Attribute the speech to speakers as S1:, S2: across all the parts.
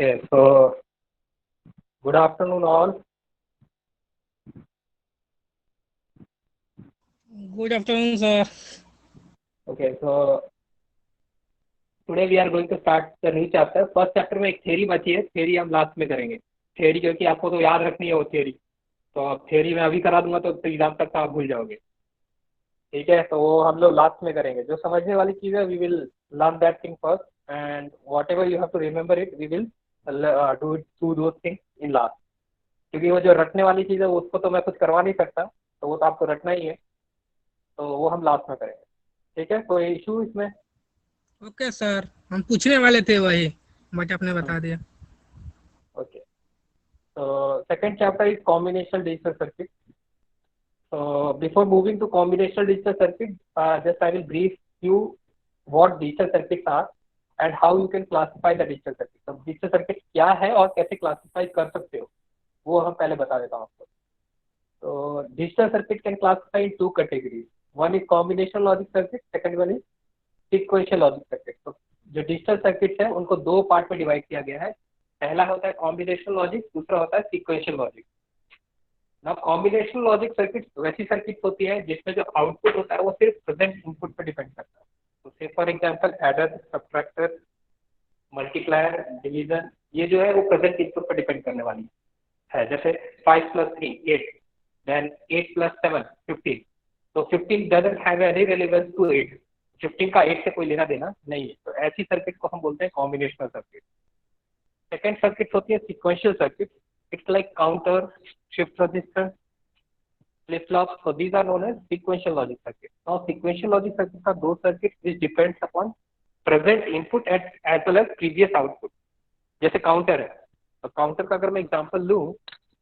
S1: Okay, so good afternoon, all.
S2: Good afternoon, sir.
S1: Okay, so today we are going to start the new chapter. First chapter में एक theory बची है, theory हम last में करेंगे. Theory क्योंकि आपको तो याद रखनी है वो थ्योरी, तो अब थ्योरी में अभी करा दूंगा तो एग्जाम तक आप भूल जाओगे. ठीक है, तो वो हम लोग लास्ट में करेंगे. जो समझने वाली चीज़ है we will learn that thing first, and whatever you have to remember it we will do those things in last. क्योंकि वो जो रटने वाली चीज़ है उसको तो मैं कुछ करवा नहीं सकता, तो वो तो आपको रटना ही है, तो वो हम लास्ट में करेंगे. ठीक है, कोई इशू इसमें?
S2: ओके सर, हम पूछने वाले थे वही, बट आपने बता दिया.
S1: Okay, so second chapter is combinational digital circuit. So before moving to combinational digital circuit, just I will brief you what digital circuits are and how you can classify the digital circuit. तो digital circuit क्या है और कैसे classify कर सकते हो वो हम पहले बता देता हूँ आपको. तो digital circuit can classify in two categories. One is combinational logic circuit, second one is sequential logic circuit. तो जो डिजिटल सर्किट है उनको दो पार्ट में डिवाइड किया गया है. पहला होता है कॉम्बिनेशनल लॉजिक, दूसरा होता है सीक्वेंशियल लॉजिक. ना कॉम्बिनेशनल लॉजिक सर्किट वैसी सर्किट होती है जिसमें जो आउटपुट होता है वो सिर्फ प्रेजेंट इनपुट पर डिपेंड करता है. तो से for example adder, subtractor, multiplier, division, ये जो है वो प्रेजेंट इनपुट पर डिपेंड करने वाली है. जैसे 5+3 8, देन 8+7 15. तो 15 doesn't have any relevance to 8. 15 का 8 से कोई लेना देना नहीं है. तो ऐसी सर्किट को हम बोलते हैं कॉम्बिनेशनल सर्किट. सेकेंड सर्किट होती है sequential circuit. It's like counter, shift register, flip flops. So these are known as sequential logic circuits. Now sequential logic circuits are those circuits which depends upon present input as well as previous output. जैसे counter है, तो counter का अगर मैं example लूं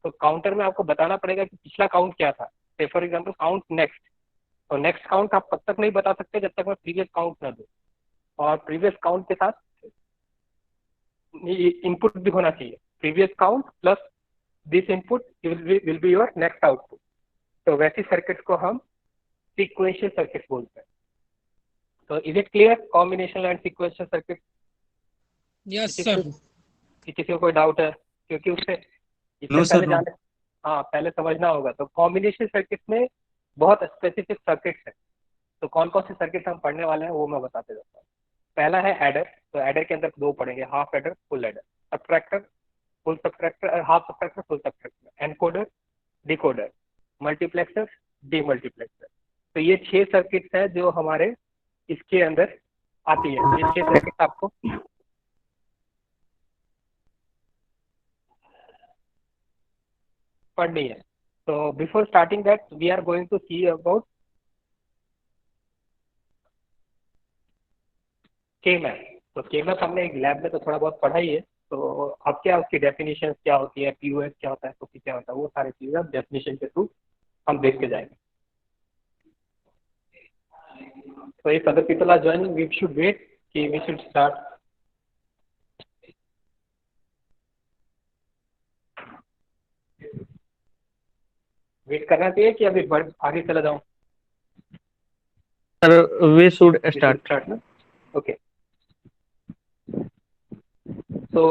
S1: तो counter में आपको बताना पड़ेगा कि पिछला काउंट क्या था. से फॉर एग्जांपल काउंट नेक्स्ट, तो नेक्स्ट काउंट आप तब तक नहीं बता सकते जब तक मैं प्रीवियस काउंट ना दूं, और प्रीवियस काउंट के साथ इनपुट भी होना चाहिए. Previous count plus this input will be your next output. तो वैसी सर्किट को हम सीक्वेंशियल सर्किट बोलते हैं. तो is it clear combination and sequential circuit?
S2: Yes sir.
S1: किसी को कोई डाउट है? क्योंकि उससे इससे
S3: नो
S1: पहले
S3: सर, नो.
S1: जाने, हाँ पहले समझना होगा. तो कॉम्बिनेशन सर्किट में बहुत स्पेसिफिक सर्किट्स है. तो कौन कौन से सर्किट हम पढ़ने वाले हैं वो मैं बताते जाता हूँ. पहला है एडर. तो एडर के अंदर दो पढ़ेंगे, half adder, full adder. Subtractor, full subtractor, half subtractor, full subtractor. Encoder, decoder, multiplexer, demultiplexer. तो ये 6 सर्किट्स हैं जो हमारे इसके अंदर आती है. ये 6 सर्किट आपको पढ़नी है. तो before starting that we are going to see about K map. तो केमैप हमने एक लैब में तो थोड़ा बहुत पढ़ा ही है. तो अब क्या उसकी डेफिनेशन क्या होती है, पीओएस क्या होता है, तो क्या होता है, वो सारी चीजें डेफिनेशन के थ्रू हम देख के जाएंगे. So if other people are joining, we should wait. We should start. Wait करना चाहिए कि अभी आगे चला जाऊं?
S3: Sir, we should
S1: We should
S3: start.
S1: start, ना? Okay. So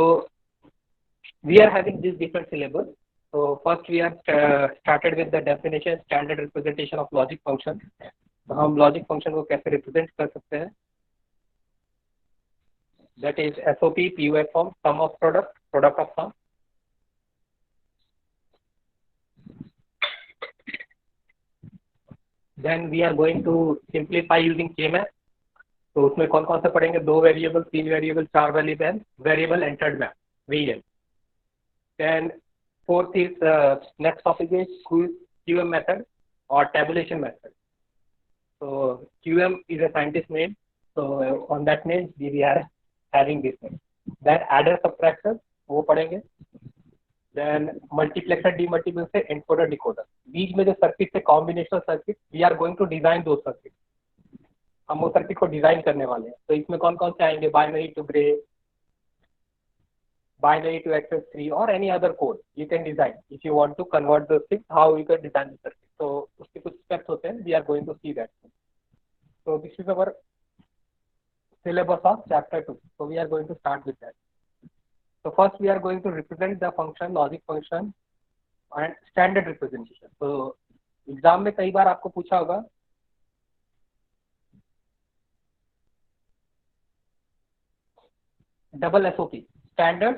S1: we are having this different syllabus. So first we are started with the definition, standard representation of logic function. तो हम लॉजिक फंक्शन को कैसे रिप्रेजेंट कर सकते हैं? That is SOP, PUF form, sum of product, product of sum. Then we are going to simplify using KMAP. तो उसमें कौन कौन से पढ़ेंगे? 2 variable, 3 variable, 4 variable, variable entered map, VL. Then fourth is next topic is QM method or tabulation method. So QM is a scientist name. So on that name we are having this name. Then adder, subtractor वो पढ़ेंगे. Then multiplexer, demultiplexer, encoder, decoder. बीच में जो circuit है combinational circuit, we are going to design those circuits. हम वो circuit को design करने वाले हैं. तो इसमें कौन कौन से आएंगे? Binary to Gray, binary to XS3, or any other code you can design if you want to convert those things, how you can design the circuit. So उसके कुछ steps होते हैं, we are going to see that. So this is our syllabus of chapter 2. So we are going to start with that. So first we are going to represent the function, logic function and standard representation. So exam में कई बार आपको पूछा होगा double SOP, standard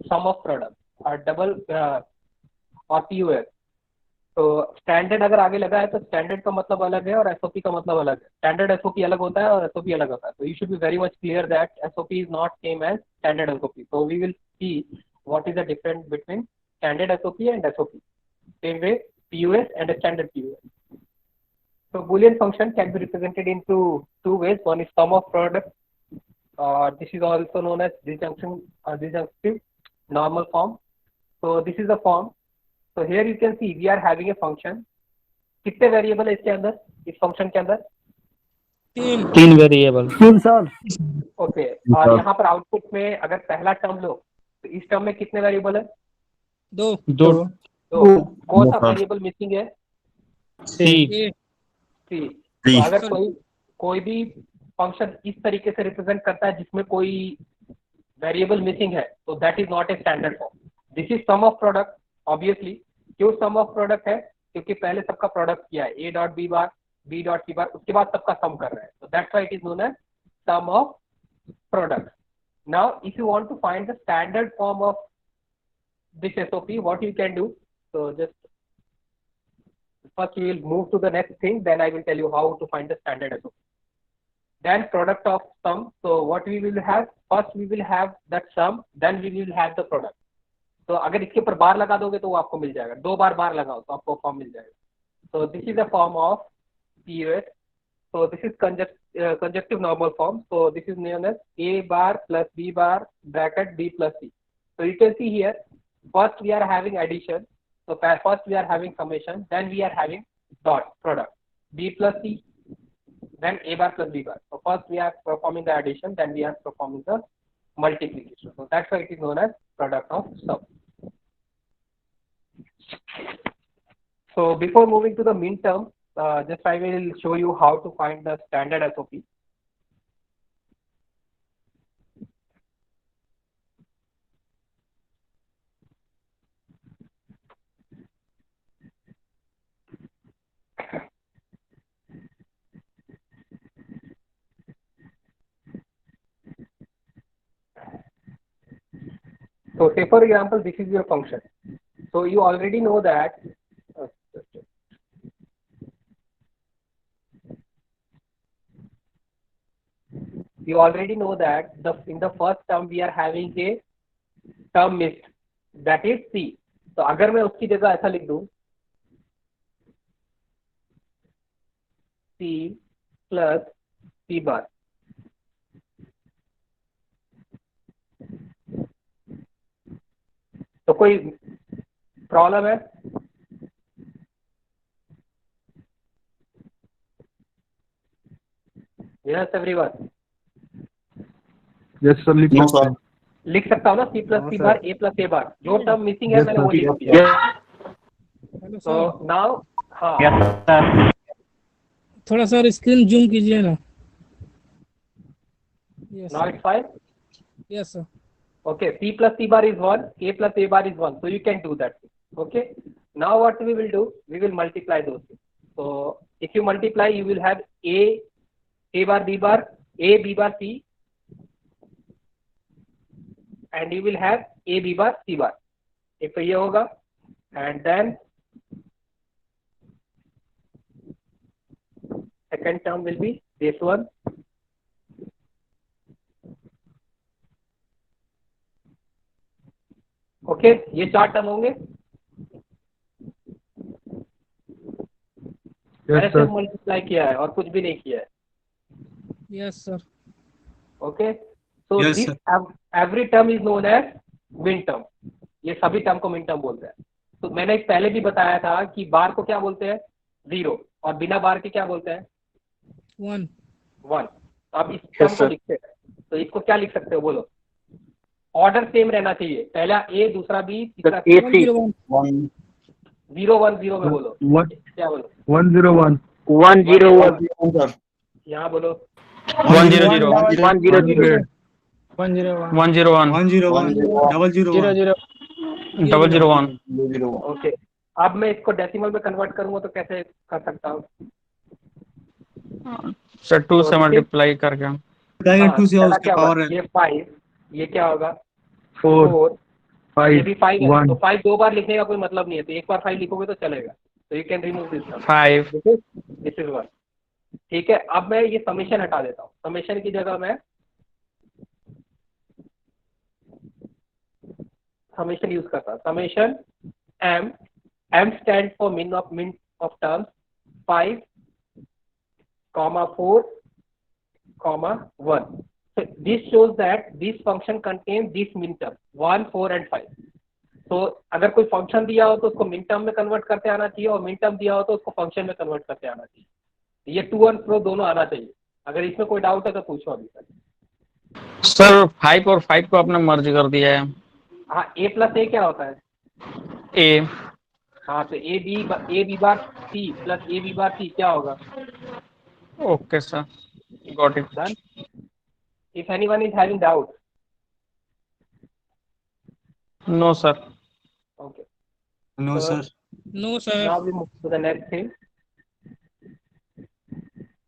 S1: sum of product, और double और POS. तो standard अगर आगे लगा है तो स्टैंडर्ड का मतलब अलग है और एसओपी का मतलब अलग है. स्टैंडर्ड एसओपी अलग होता है और एसओपी अलग होता है. तो you should be very much clear that SOP is not same as standard SOP. So we will see what is the difference between standard SOP and SOP. Same way, POS and a standard POS. So Boolean function can be represented into two ways. One is sum of product. This is also known as disjunctive normal form. So this is the form. So here you can see we are having a function. कितने variable है इसके अंदर, इस function के अंदर?
S3: तीन variable.
S4: तीन sir.
S1: Okay. और यहाँ पर आउटपुट में अगर पहला टर्म लो तो इस टर्म में कितने वेरिएबल है?
S2: दो.
S1: तो कौन सा वेरिएबल मिसिंग है?
S3: सी.
S1: तो अगर कोई भी फंक्शन इस तरीके से रिप्रेजेंट करता है जिसमें कोई वेरिएबल मिसिंग है तो that is not a standard form. This is sum of product. Obviously क्यों सम ऑफ प्रोडक्ट है? क्योंकि पहले सबका प्रोडक्ट किया है, A dot B bar, B dot C bar, उसके बाद सबका सम कर रहा है. तो that's why it is known as sum of product. Now if you want to find the standard form of this SOP, what you can do? So just first we will move to the next thing, then I will tell you how to find the standard SOP. Then product of sum. So what we will have? First we will have that sum, then we will have the product. तो अगर इसके ऊपर बार लगा दोगे तो वो आपको मिल जाएगा. दो बार लगाओ तो आपको फॉर्म मिल जाएगा. So this is the form of POS. So this is conjunctive normal form. So this is known as A bar plus B bar bracket B plus C. So you can see here. First we are having addition, so first we are having summation, then we are having dot product B plus C, then A bar plus B bar. So first we are performing the addition, then we are performing the multiplication. So that's why it is known as product of sum. So before moving to the min term, just I will show you how to find the standard SOP. So say for example, this is your function. So you already know that in the first term we are having a term missed, that is C. तो अगर मैं उसकी जगह ऐसा लिख दूं C plus C bar, तो कोई प्रॉब्लम है? Yes everyone.
S4: Yes sir.
S1: लिख सकता हूँ ना C plus C bar A plus A bar. जो टर्म मिसिंग है मैंने वो लिख दिया. तो नाउ हाँ
S2: थोड़ा सर स्क्रीन जूम कीजिए ना.
S1: Now it's fine.
S2: Yes sir.
S1: Okay, C plus C bar is 1, A plus A bar is 1. So you can do that. Okay. Now what we will do? We will multiply those things. So if you multiply, you will have A bar B bar, A B bar C, and you will have A B bar C bar. एक तो ये होगा, and then second term will be this one. Okay ये चार term होंगे. मैंने सिर्फ multiply किया है और कुछ भी नहीं किया है.
S2: Yes sir.
S1: Okay. So this every term is known as min term. ये सभी टर्म को मिन टर्म बोलते हैं. तो मैंने पहले भी बताया था कि बार को क्या बोलते हैं? 0. और बिना बार के क्या बोलते हैं? 1. अब इस टर्म को लिखते हैं तो इसको क्या लिख सकते हो बोलो? ऑर्डर सेम रहना चाहिए. पहला ए, दूसरा बी, तीसरा सी. 0 1 0 में बोलो. क्या बोलो?
S4: 1 0 1
S3: 1 0 1.
S1: यहाँ बोलो
S3: 1 0 0 1 0 0
S2: 101
S3: 101
S4: 101 001
S2: 00
S3: 001
S1: ओके, अब मैं इसको डेसिमल में कन्वर्ट करूंगा तो कैसे कर सकता हूँ?
S3: सर 2 से
S1: तो this is-
S3: मल्टीप्लाई करके
S4: जाएगा
S1: हाँ,
S4: 2 से और
S1: पहला
S4: उसके
S1: क्या होगा?
S4: पावर है
S1: ये 5, ये क्या होगा?
S4: 4
S1: 4, ये
S4: 5
S1: भी 5 है,
S4: 1
S1: तो 5 दो बार लिखने का कोई मतलब नहीं है, तो एक बार 5 लिखोगे तो चलेगा। तो you can remove this term,
S3: 5
S1: this is 1। ठीक है, अब मैं ये समेशन हटा देता हूँ, समेशन की जगह मैं समेशन यूज करता हूँ। Summation m, m stands for min of terms 5, 4, 1. So this shows that this function contains this min term 1, 4 and 5. तो अगर कोई फंक्शन दिया हो तो उसको मिन टर्म में कन्वर्ट करते आना चाहिए, और मिन टर्म दिया हो तो उसको फंक्शन में कन्वर्ट करते आना चाहिए। ये टू एंड फ्रो दोनों आना चाहिए। अगर इसमें कोई डाउट है तो पूछो अभी तक।
S3: सर 5 और 5 को आपने मर्ज कर दिया है।
S1: हाँ, a प्लस ए क्या होता है?
S3: ए
S1: हाँ, तो A B bar C plus A B bar C क्या होगा?
S3: Okay sir, got it.
S1: Done. If anyone is having doubt?
S3: No sir.
S1: Okay,
S4: no sir
S2: no sir.
S1: Now we move to the next thing.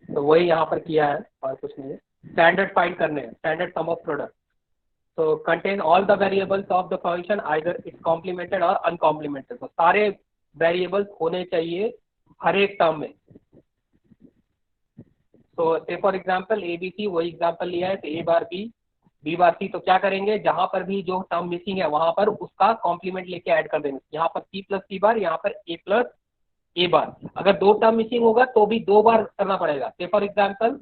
S1: तो वही यहाँ पर किया है और कुछ नहीं है। स्टैंडर्ड फाइंड करने हैं, स्टैंडर्ड सम ऑफ प्रोडक्ट। तो contain all the variables of the function either it's complimented और अनकॉम्प्लीमेंटेड। तो सारे वेरिएबल्स होने चाहिए हर एक टर्म में। तो से for example A B C, वही एग्जांपल लिया है, तो ए बार बी बार सी। तो क्या करेंगे, जहां पर भी जो टर्म मिसिंग है वहां पर उसका कॉम्प्लीमेंट लेके ऐड कर देंगे। यहाँ पर सी प्लस सी बार, यहाँ पर ए प्लस ए बार। अगर दो टर्म मिसिंग होगा तो भी दो बार करना पड़ेगा। से फॉर एग्जांपल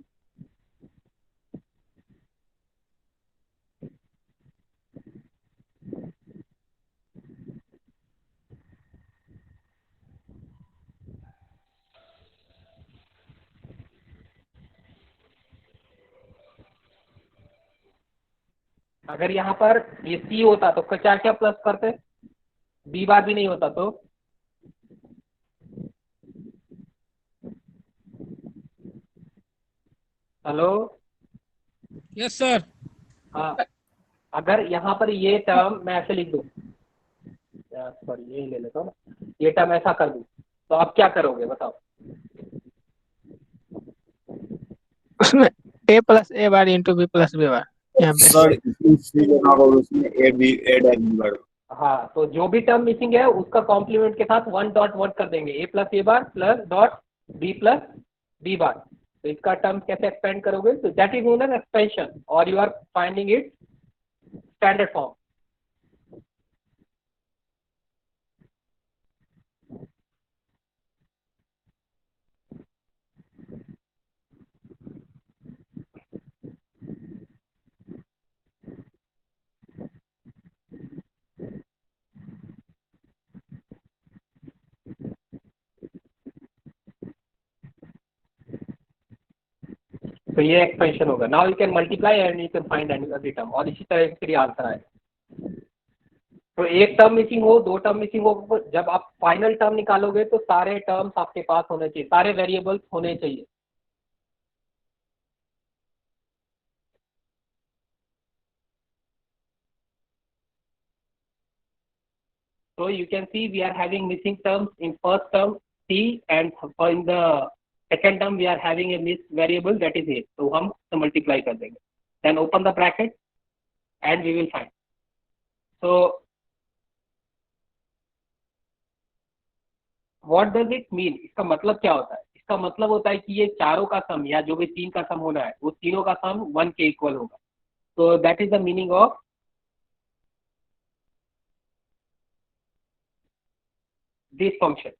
S1: अगर यहाँ पर ये सी होता तो क्या क्या प्लस करते? बी बार भी नहीं होता तो हेलो।
S2: Yes sir.
S1: हाँ, अगर यहाँ पर ये टर्म मैं ऐसे लिख दूँ, सॉरी यही ले लेता हूँ ना, ये टर्म ऐसा कर दूँ, तो आप क्या करोगे बताओ?
S2: उसमें a plus A bar into B plus B bar यहाँ पे।
S5: सर इसमें सी बना और उसमें A B A dash B bar.
S1: हाँ, तो जो भी टर्म मिसिंग है उसका कॉम्प्लीमेंट के साथ 1 डॉट 1 कर देंगे, A plus A bar plus dot B plus B bar. तो इसका टर्म कैसे एक्सपेंड करोगे? तो that is known as expansion, और you are finding it standard form. तो ये एक्सपेंशन होगा। Now you can multiply and you can find every term, और इसी तरह से आंसर आए। तो एक टर्म मिसिंग हो, दो टर्म मिसिंग हो, जब आप फाइनल टर्म निकालोगे तो सारे टर्म्स आपके पास होने चाहिए, सारे वेरिएबल्स होने चाहिए। So you can see we are having missing terms in first term c, and in the second term we are having a missed variable that is a. तो हम multiply कर देंगे, then open the bracket and we will find. So what does it mean? इसका मतलब क्या होता है? इसका मतलब होता है कि ये चारों का सम या जो भी तीन का सम होना है उस तीनों का सम 1 के इक्वल होगा। तो that is the meaning of this function.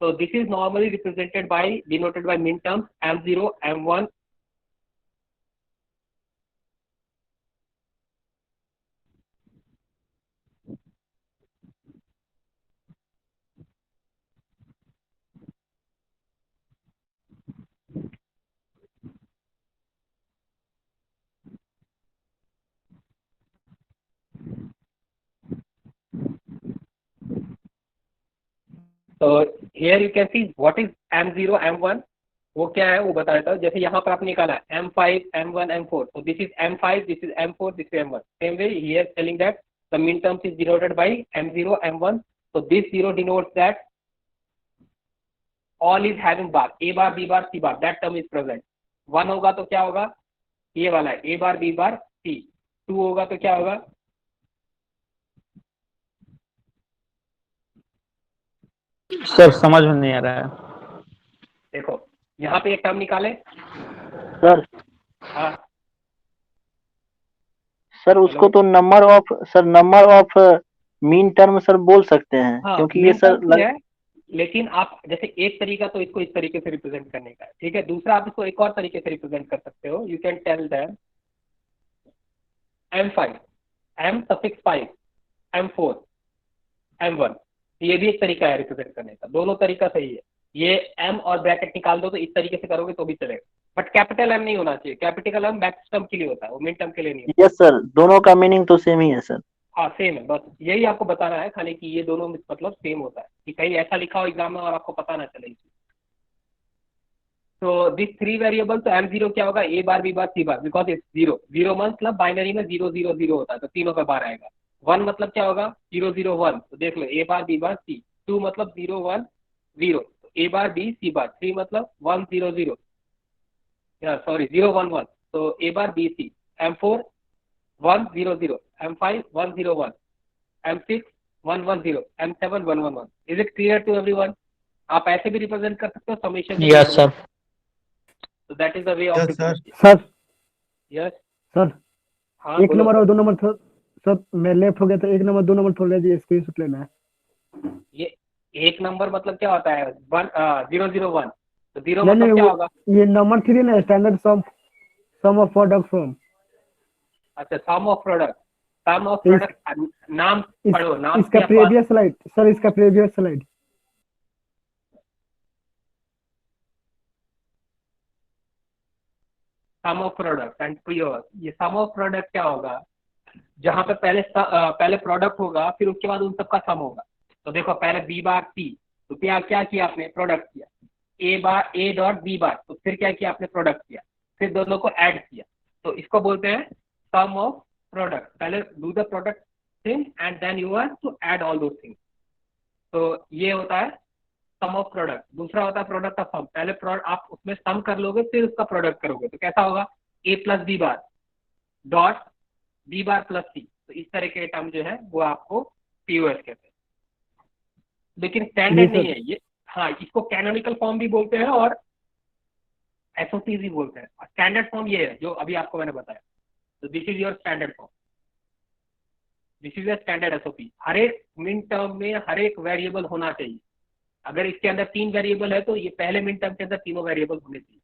S1: So this is normally represented by, denoted by min terms m0, m1. So here you can see what is m0, m1. वो क्या है वो बता देता हूँ। जैसे यहाँ पर आपने निकाला M5, M1, M4, तो this is M5, this is M4, this is M1। Same way he is telling that the mean terms is denoted by M0, M1, so this 0 denotes that all is having bar, A bar, B bar, C bar, that term is present। 1 होगा तो क्या होगा, ये वाला है A bar, B bar, C। 2 होगा तो क्या होगा,
S3: सर समझ में नहीं आ रहा है।
S1: देखो यहाँ पे एक टर्म निकाले।
S6: सर
S1: हाँ
S6: सर उसको तो number of mean term sir बोल सकते हैं,
S1: हाँ,
S6: क्योंकि ये सर
S1: है, लेकिन आप जैसे एक तरीका तो इसको इस तरीके से रिप्रेजेंट करने का है, ठीक है। दूसरा आप इसको एक और तरीके से रिप्रेजेंट कर सकते हो। You can tell them M5, M5, M4, M1, ये भी एक तरीका है रिप्रेजेंट करने का। दोनों तरीका सही है। ये M और ब्रैकेट निकाल दो तो इस तरीके से करोगे तो भी चलेगा, बट कैपिटल M नहीं होना चाहिए। कैपिटल M मैक्स टर्म के लिए होता है, वो मिन टर्म के लिए नहीं होता।
S6: यस सर, दोनों का मीनिंग तो सेम ही है सर।
S1: हाँ सेम है, बस यही आपको बताना है खाली कि ये दोनों मतलब सेम होता है, कि कहीं ऐसा लिखा हो एग्जाम में और आपको पता ना चले। तो दिस 3 वेरिएबल, तो M0 क्या होगा, A bar, B bar, C bar, because it's 0। 0 मतलब बाइनरी में 0 0 0 होता है, तो तीनों का बार आएगा। 1 मतलब क्या होगा, 0 0 1, तो देख लो A bar, B bar, C। 2 मतलब 0 1 0, तो A बार, B, C बार। 3 मतलब 1 0 0, सॉरी 0 1 1, तो A bar, B, C। M4 1 0 0, M5 1 0 1, M6 1 1 0, M7 1 1 1। Is it clear to everyone? आप ऐसे भी रिप्रेजेंट कर सकते हो, summation.
S3: Yes sir.
S1: So that is the way of
S4: Yes, sir.
S1: representation.
S7: Sir
S1: Yes.
S7: Sir
S1: हाँ
S7: एक
S1: बोलो
S7: नंबर
S1: सर।
S7: और 2 नंबर सर मैं लेफ्ट हो गया था। 1 नंबर 2 नंबर थोड़ा जी स्क्रीनशॉट लेना है।
S1: ये एक नंबर मतलब क्या होता है, 0 0 1, तो 0
S7: नहीं
S1: मतलब
S7: नहीं,
S1: क्या
S7: वो
S1: होगा,
S7: ये नंबर 3 ना, standard sum of product from.
S1: अच्छा sum of product. Sum of product नाम पढ़ो, नाम
S7: इसका
S1: क्या
S7: प्रीवियस स्लाइड सर, इसका previous slide.
S1: Sum of product and pure. ये सम ऑफ प्रोडक्ट क्या होगा, जहाँ पे पहले प्रोडक्ट होगा, फिर उसके बाद उन सबका सम होगा। तो देखो पहले B बार C, तो क्या किया आपने, प्रोडक्ट किया। A bar, A dot B बार, तो फिर क्या किया आपने, प्रोडक्ट किया। फिर दोनों को ऐड किया, तो इसको बोलते हैं सम ऑफ प्रोडक्ट। पहले do the product thing and then you are to add all those things. तो ये होता है सम ऑफ प्रोडक्ट। दूसरा होता है प्रोडक्ट ऑफ सम। पहले आप उसमें सम कर लोगे, फिर उसका प्रोडक्ट करोगे, तो कैसा होगा, A plus B bar dot B bar plus C। तो इस तरह के टर्म जो है वो आपको POS कहते हैं, लेकिन स्टैंडर्ड नहीं है ये। हाँ, इसको कैनोनिकल फॉर्म भी बोलते हैं और SOP भी बोलते हैं। स्टैंडर्ड फॉर्म ये है जो अभी आपको मैंने बताया। तो this is your standard form, this is your standard SOP। हर एक मिन टर्म में हर एक वेरिएबल होना चाहिए। अगर इसके अंदर 3 वेरिएबल है तो ये पहले मिन टर्म के अंदर तीनों वेरिएबल होने चाहिए।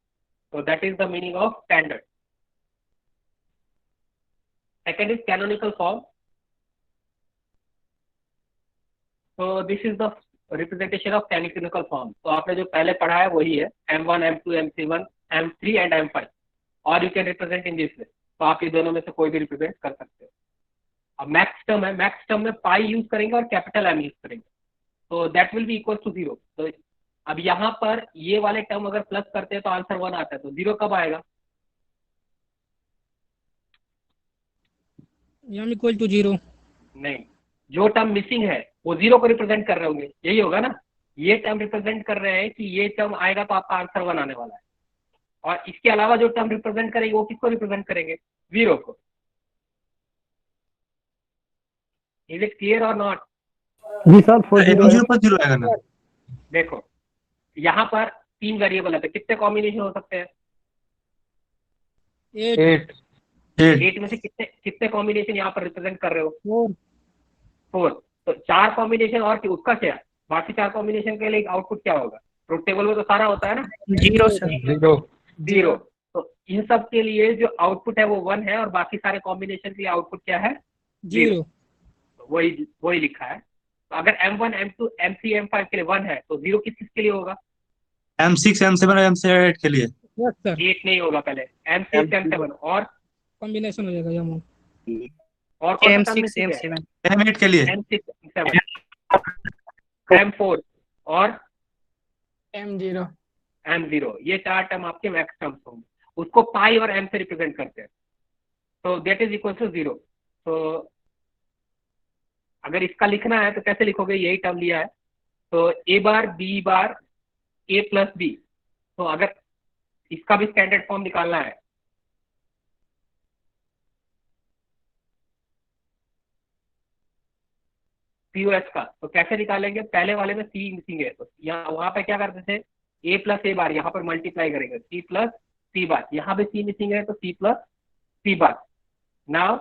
S1: तो that is the meaning of standard. Second is canonical form. तो this is the representation of canonical form. तो आपने जो पहले पढ़ा है वही है, M1, M2, M7, M3 and M5, और you can represent in this way. तो आप ये दोनों में से कोई भी रिप्रेजेंट कर सकते हो। अब मैक्स टर्म है, मैक्स टर्म में पाई यूज करेंगे और कैपिटल M यूज करेंगे, तो that will be equal to 0। तो अब यहाँ पर ये वाले टर्म अगर प्लस करते हैं तो आंसर 1 आता है, तो 0 कब आएगा,
S2: m इक्वल टू 0।
S1: नहीं, जो टर्म मिसिंग है वो 0 को रिप्रेजेंट कर रहे होंगे, यही होगा ना। ये टर्म रिप्रेजेंट कर रहे हैं कि ये टर्म आएगा तो आपका आंसर 1 आने वाला है, और इसके अलावा जो टर्म रिप्रेजेंट करेंगे वो किसको रिप्रेजेंट करेंगे, 0 को। इज इट क्लियर और नॉट?
S7: जी सर, 4
S4: 2
S7: 0
S4: 0 पर 0 आएगा ना।
S1: देखो यहाँ पर 3 वेरिएबल है, तो कितने कॉम्बिनेशन हो सकते हैं,
S2: 8
S1: 8 में से कितने कॉम्बिनेशन यहाँ पर रिप्रेजेंट कर रहे हो, 4। तो 4 कॉम्बिनेशन, और उसका क्या, बाकी 4 कॉम्बिनेशन के लिए आउटपुट क्या होगा, ट्रुथ टेबल में तो सारा होता है ना,
S2: 0 सर।
S1: 0। तो इन सब के लिए जो आउटपुट है वो 1 है, और बाकी सारे कॉम्बिनेशन के लिए आउटपुट क्या है,
S2: 0।
S1: तो वही लिखा है। तो अगर M1, M2, M3, M5 के लिए 1 है, तो 0 किस के लिए होगा,
S4: M6, M7 और M8 के लिए।
S2: यस सर,
S1: 8 नहीं होगा, पहले M6, M7 और
S2: कॉम्बिनेशन हो जाएगा यम।
S1: और कौन सा टर्म मिसिंग है,
S4: M8 के लिए।
S1: M6, M7, M4 और
S2: M0
S1: M0, ये 4 टर्म आपके मैक्स टर्म्स होंगे, उसको पाई और m से रिप्रेजेंट करते हैं, तो दैट इज इक्वल टू 0। तो अगर इसका लिखना है तो कैसे लिखोगे, यही टर्म लिया है, तो a bar b bar a plus b, तो अगर इसका भी स्टैंडर्ड फॉर्म निकालना है POS का, तो कैसे निकालेंगे, पहले वाले में C मिसिंग है, तो यहाँ वहां पे क्या करते थे, a प्लस a बार, यहाँ पर मल्टीप्लाई करेंगे C प्लस C बार, यहाँ पे C मिसिंग है तो C plus C bar. Now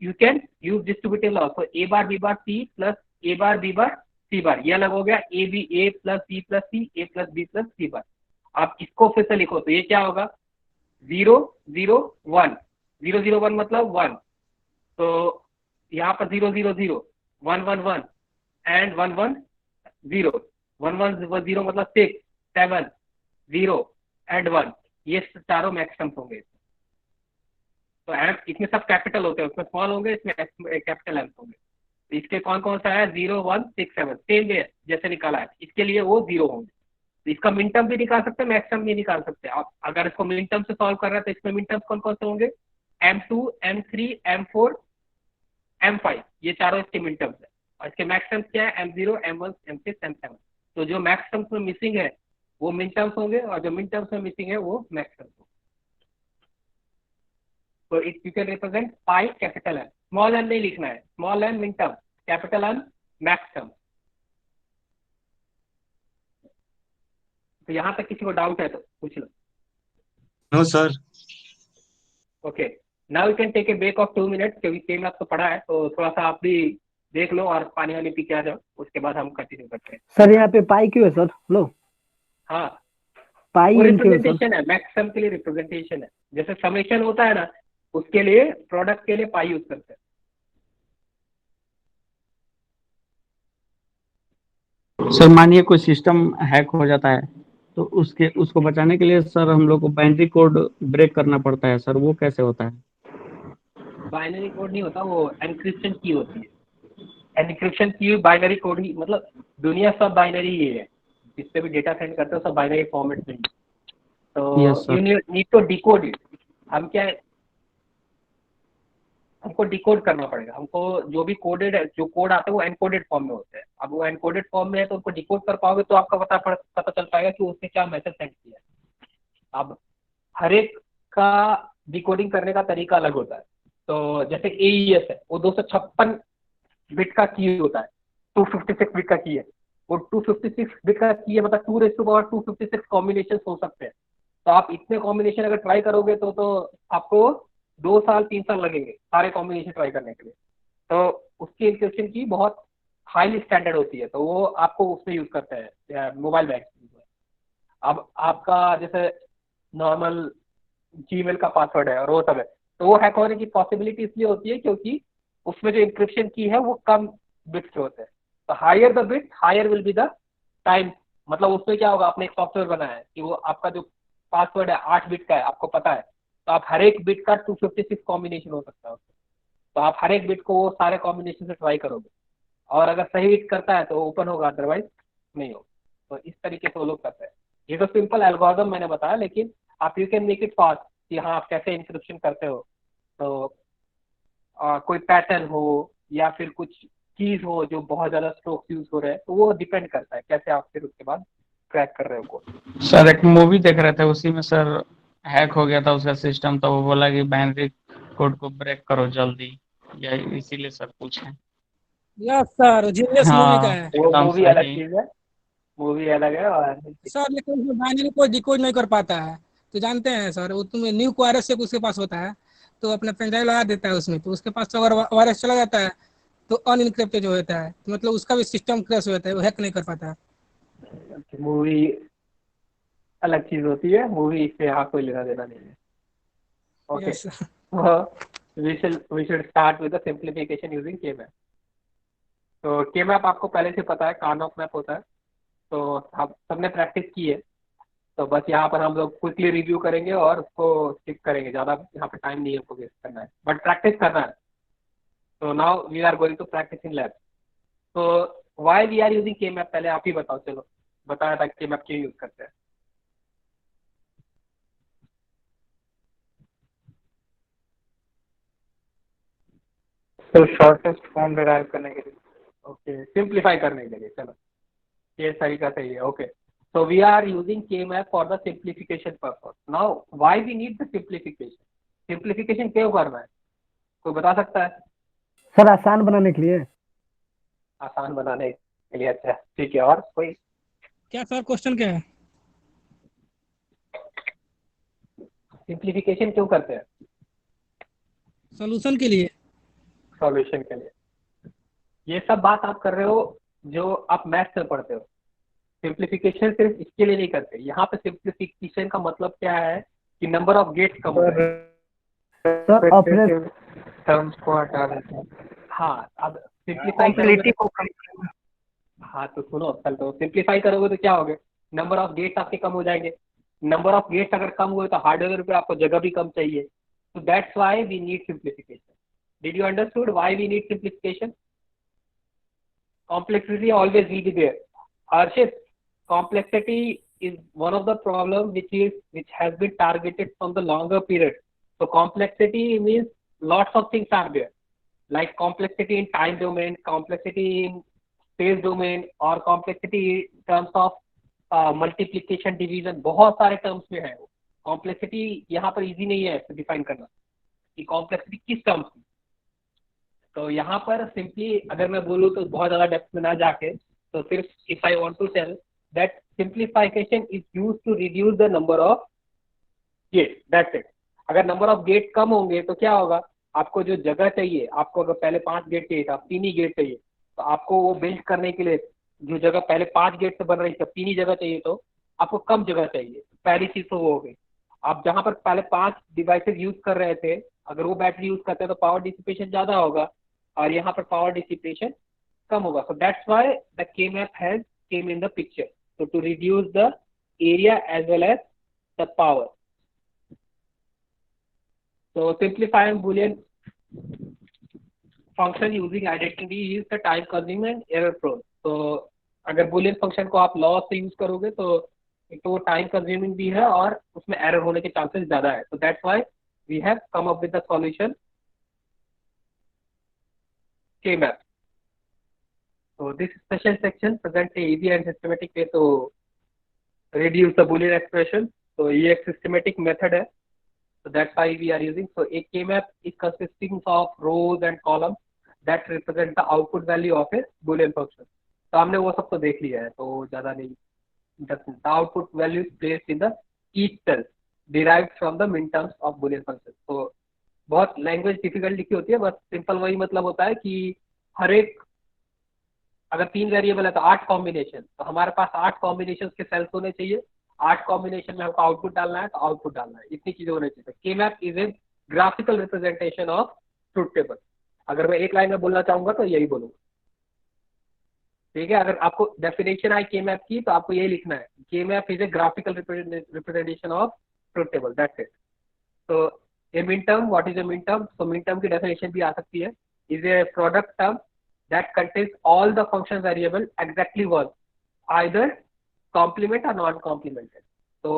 S1: you can use distributive law, तो a bar b bar C plus a bar b bar C बार, यह अलग हो गया a plus b plus C, a plus b plus C बार। आप इसको फिर से लिखो तो ये क्या होगा, 0 0 1, 0 0 1 मतलब 1, तो यहाँ पर 0 0 0, 1 1 1 एंड 1 1 0, 1 1 0 मतलब 6 7 0 एंड 1, ये चारों मैक्सिमम होंगे। तो एम इसमें सब कैपिटल होते हैं, उसमें स्मॉल होंगे, इसमें कैपिटल एम होंगे। तो इसके कौन कौन सा है, 0 1 6 7, सेम वे जैसे निकाला है, इसके लिए वो 0 होंगे। तो इसका मिन टर्म भी निकाल सकते हैं, मैक्सिमम भी निकाल सकते हैं आप। अगर इसको मिन टर्म से सॉल्व कर रहे हैं तो इसमें मिन टर्म्स कौन कौन से होंगे, M2 M3 M4 M5, ये चारों इसके मिन टर्म्स है। और इसके मैक्सिमम क्या है, M0 M1 M6 M7। तो जो मैक्सिमम में मिसिंग है वो मिन टर्म्स होंगे, और जो मिन टर्म्स में मिसिंग है वो मैक्सिमम होंगे। तो it you can represent pi capital M, small M नहीं लिखना है, small M min term, capital M max term. तो यहाँ तक किसी को डाउट है तो पूछ लो।
S4: No sir.
S1: Okay, now you can take a break of 2 minutes, क्योंकि सेम आपको पढ़ा है, तो थोड़ा सा आप भी देख लो और पानी वानी पी के आ जाओ, उसके बाद हम कंटिन्यू करते हैं।
S7: सर यहाँ पे पाई क्यों है सर, लो
S1: हाँ,
S7: पाई
S1: वो
S7: इन क्यों है सर?
S1: रिप्रेजेंटेशन है, मैक्सिमम के लिए रिप्रेजेंटेशन है, जैसे समेशन होता है ना, उसके लिए प्रोडक्ट के लिए पाई यूज करते हैं।
S3: सर मानिए कोई सिस्टम हैक हो जाता है तो उसको बचाने के लिए सर हम लोग को बाइनरी कोड ब्रेक करना पड़ता है सर, वो कैसे होता है?
S1: बाइनरी कोड नहीं होता, वो एनक्रिप्शन की होती है। एनक्रिप्शन की बाइनरी कोड ही, मतलब दुनिया सब बाइनरी ही है, जिससे भी डेटा सेंड करते हो सब बाइनरी फॉर्मेट में ही।
S3: Yes,
S1: तो
S3: sir.
S1: You need to decode it. हम क्या है, हमको डिकोड करना पड़ेगा, हमको जो भी कोडेड है, जो कोड आते हैं वो एनकोडेड फॉर्म में होते हैं। अब वो एनकोडेड फॉर्म में है तो उनको डिकोड कर पाओगे तो आपका पता चल पाएगा कि उसने क्या मैसेज सेंड किया है। अब हर एक का डिकोडिंग करने का तरीका अलग होता है। तो जैसे AES है, वो 256 बिट का की होता है, 256 बिट का की है, वो 256 बिट का की है, मतलब 2 256 कॉम्बिनेशन हो सकते हैं। तो आप इतने कॉम्बिनेशन अगर ट्राई करोगे तो आपको 2 साल 3 साल लगेंगे सारे कॉम्बिनेशन ट्राई करने के लिए। तो उसकी इंक्रिप्शन की बहुत हाईली स्टैंडर्ड होती है, तो वो आपको उसमें यूज करते हैं मोबाइल बैंक। अब आपका जैसे नॉर्मल जीमेल का पासवर्ड है और वो सब है, तो वो हैक होने की पॉसिबिलिटी इसलिए होती है क्योंकि उसमें जो इंक्रिप्शन की है वो कम बिट्स के होते हैं। तो higher the bit higher will be the time, मतलब उसमें क्या होगा, आपने एक सॉफ्टवेयर बनाया है कि वो आपका जो पासवर्ड है 8 बिट का है, आपको पता है, तो आप हर एक बिट का 256 कॉम्बिनेशन हो सकता है उसमें। तो आप हर एक बिट को वो सारे कॉम्बिनेशन से ट्राई करोगे, और अगर सही हिट करता है तो ओपन होगा, अदरवाइज नहीं होगा। तो इस तरीके से वो लोग करते हैं। ये तो सिंपल एल्गोरिथम मैंने बताया, लेकिन आप you can make it fast कि हाँ आप कैसे इंक्रिप्शन करते हो। तो कोई पैटर्न हो या फिर कुछ कीज हो जो बहुत ज़्यादा स्ट्रोक्स यूज हो रहे हैं, तो वो डिपेंड करता है कैसे आप फिर उसके बाद क्रैक कर रहे हो कोड।
S3: सर एक मूवी देख रहे थे, उसी में सर हैक हो गया था उसका सिस्टम, तो वो बोला कि बाइनरी कोड को ब्रेक करो जल्दी, या इसीलिए सर पूछे।
S2: यस सर, जीनियस मूवी का
S3: हाँ
S2: है
S1: वो
S3: एकदम
S1: मूवी अलग
S3: सही।
S1: चीज़ है, मूवी अलग है। और
S2: सर, लेकिन उसमें बाइनरी कोड डिकोड नहीं कर पाता है, तो जानते हैं सर, वो तुम्हें न्यू को वायरस उसके पास होता है, तो अपना पेन ड्राइव लगा देता है उसमें, तो उसके पास तो अगर वायरस चला जाता है तो अनइनक्रिप्टेड जो होता है, तो मतलब उसका भी सिस्टम क्रैश हो जाता है, वो हैक नहीं कर पाता।
S1: मूवी अलग चीज़ होती है, मूवी इससे यहाँ कोई लेना देना नहीं है। Okay,
S2: yes sir.
S1: we should start with the simplification using K-map। तो K-map आपको पहले से पता है, कार्नोफ मैप होता है, तो आप सबने प्रैक्टिस की है। तो बस यहाँ पर हम लोग क्विकली रिव्यू करेंगे और उसको स्किप करेंगे, ज़्यादा यहाँ पे टाइम नहीं है हमको वेस्ट करना है, बट प्रैक्टिस करना है। तो now we are going to practice in lab. तो why we are using K-map, पहले आप ही बताओ, चलो बताया था कि मैप क्यों यूज करते हैं।
S8: तो शॉर्टेस्ट फॉर्म डिराइव करने के लिए।
S1: ओके, सिंप्लीफाई करने के लिए, चलो ये तरीका सही है। Okay, so we are using K-map for the simplification purpose. Now why we need the simplification? Simplification क्यों करना है, कोई बता सकता है?
S7: सर आसान बनाने के लिए।
S1: आसान बनाने के लिए, अच्छा ठीक है। और कोई?
S2: क्या सर क्वेश्चन क्या है?
S1: सिंप्लीफिकेशन क्यों करते हैं?
S2: सोल्यूशन के लिए।
S1: सॉल्यूशन के लिए। ये सब बात आप कर रहे हो जो आप मैथ्स में पढ़ते हो। सिंप्लीफिकेशन सिर्फ इसके लिए नहीं करते। यहाँ पे सिंप्लीफिकेशन का मतलब क्या है कि नंबर ऑफ गेट्स कम हो जाए।
S7: सर ऑपरेशन
S8: टर्म्स को हटा देते हैं।
S1: हाँ, अब सिंप्लीफाई करोगे तो हाँ तो सुनो, कल तो सिंप्लीफाई करोगे तो क्या होगा, नंबर ऑफ गेट्स आपके कम हो जाएंगे। नंबर ऑफ गेट्स अगर कम हुए तो हार्डवेयर पे आपको जगह भी कम चाहिए। तो that's why we need simplification. Did you understood why we need simplification? Complexity always will be there. Arshit, complexity is one of the problem which has been targeted from the longer period. So complexity means lots of things are there, like complexity in time domain, complexity in space domain, or complexity in terms of multiplication, division. बहुत सारे terms में है। Complexity यहाँ पर easy नहीं है define करना कि complexity किस terms की। तो यहाँ पर सिंपली अगर मैं बोलूँ तो बहुत ज़्यादा डेप्थ में ना जाके, तो सिर्फ if I want to tell that simplification is use to reduce the number of gate, that's it. अगर नंबर ऑफ गेट कम होंगे तो क्या होगा, आपको जो जगह चाहिए, आपको अगर पहले 5 गेट चाहिए था, 3 ही गेट चाहिए, तो आपको वो बिल्ड करने के लिए जो जगह पहले 5 गेट से बन रही थी, 3 ही जगह चाहिए, तो आपको कम जगह चाहिए। पहली चीज तो वो हो गई। आप जहाँ पर पहले 5 डिवाइसेज यूज कर रहे थे, अगर वो बैटरी यूज करते हैं तो पावर डिसिपेशन ज्यादा होगा, और यहाँ पर पावर डिसिपेशन कम होगा। So that's why the K-map has came in the picture. So to reduce the area as well as the power. So simplifying Boolean function using identity is the time consuming and error prone. So अगर Boolean function को आप loss से use करोगे तो एक तो time consuming भी है और उसमें एरर होने के चांसेस ज्यादा है। So that's why we have come up with the solution K-map. So this special section presents a easy and systematic way to reduce the Boolean expression. So ये एक systematic method है. So that's why we are using. So a K-map is consisting of rows and columns that represent the output value of a Boolean function. तो हमने वो सब तो देख लिया है, तो ज़्यादा नहीं। The output value is placed in the each cell derived from the minterms of Boolean function. So बहुत लैंग्वेज डिफिकल्ट लिखी होती है, बस सिंपल वही मतलब होता है कि हर एक अगर 3 वेरिएबल है तो 8 कॉम्बिनेशन, तो हमारे पास 8 कॉम्बिनेशन के सेल्स होने चाहिए। 8 कॉम्बिनेशन में हमको आउटपुट डालना है तो आउटपुट डालना है, इतनी चीजें होनी चाहिए। K-map is a graphical representation of truth table. अगर मैं एक लाइन में बोलना चाहूंगा तो यही बोलूंगा, ठीक है। अगर आपको डेफिनेशन आई K-map की तो आपको यही लिखना है, K-map is a graphical representation of truth table, that's it. तो a min term, what is a min term? So min term की definition भी आ सकती है, is a product term that contains all the function variable exactly once, either complement or non-complemented. तो